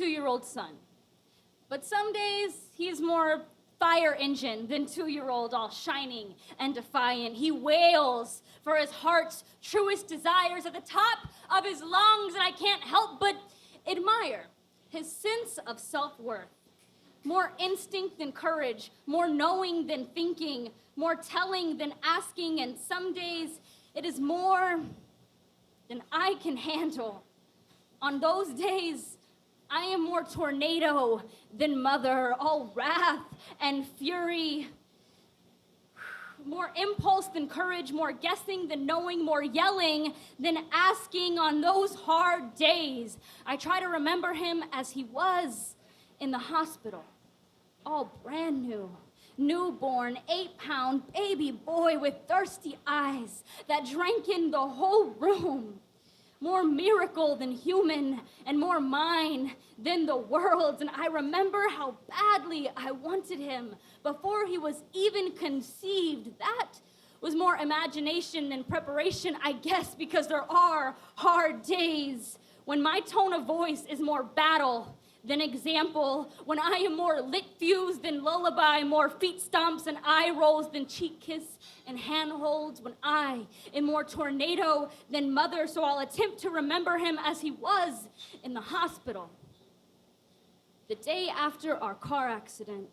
2-year-old son. But some days he's more fire engine than 2-year-old, all shining and defiant. He wails for his heart's truest desires at the top of his lungs, and I can't help but admire his sense of self-worth. More instinct than courage, more knowing than thinking, more telling than asking, and some days it is more than I can handle. On those days, I am more tornado than mother, all wrath and fury. More impulse than courage, more guessing than knowing, more yelling than asking. On those hard days, I try to remember him as he was in the hospital, all brand new, newborn, 8-pound baby boy with thirsty eyes that drank in the whole room. More miracle than human and more mine than the world's. And I remember how badly I wanted him before he was even conceived. That was more imagination than preparation, I guess, because there are hard days when my tone of voice is more battle than example, when I am more lit fuse than lullaby, more feet stomps and eye rolls than cheek kiss and hand holds, when I am more tornado than mother. So I'll attempt to remember him as he was in the hospital. The day after our car accident,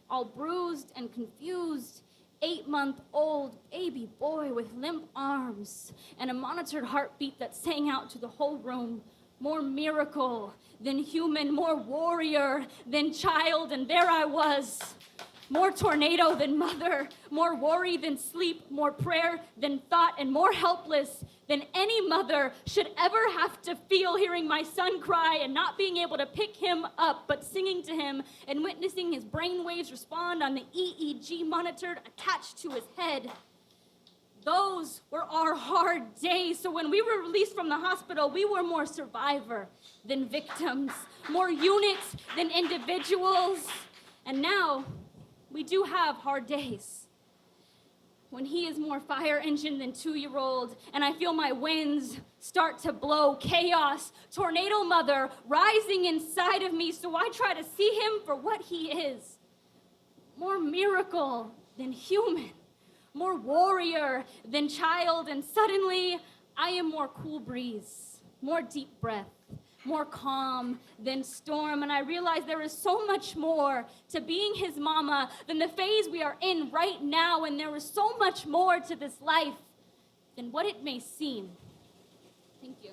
all bruised and confused, 8-month-old baby boy with limp arms and a monitored heartbeat that sang out to the whole room. More miracle than human, more warrior than child, and there I was. More tornado than mother, more worry than sleep, more prayer than thought, and more helpless than any mother should ever have to feel, hearing my son cry and not being able to pick him up, but singing to him and witnessing his brainwaves respond on the EEG monitor attached to his head. Those were our hard days. So when we were released from the hospital, we were more survivor than victims, more units than individuals. And now we do have hard days. When he is more fire engine than 2-year-old, and I feel my winds start to blow, chaos, tornado mother rising inside of me, so I try to see him for what he is. More miracle than human, more warrior than child, and suddenly I am more cool breeze, more deep breath, more calm than storm, and I realize there is so much more to being his mama than the phase we are in right now, and there is so much more to this life than what it may seem. Thank you.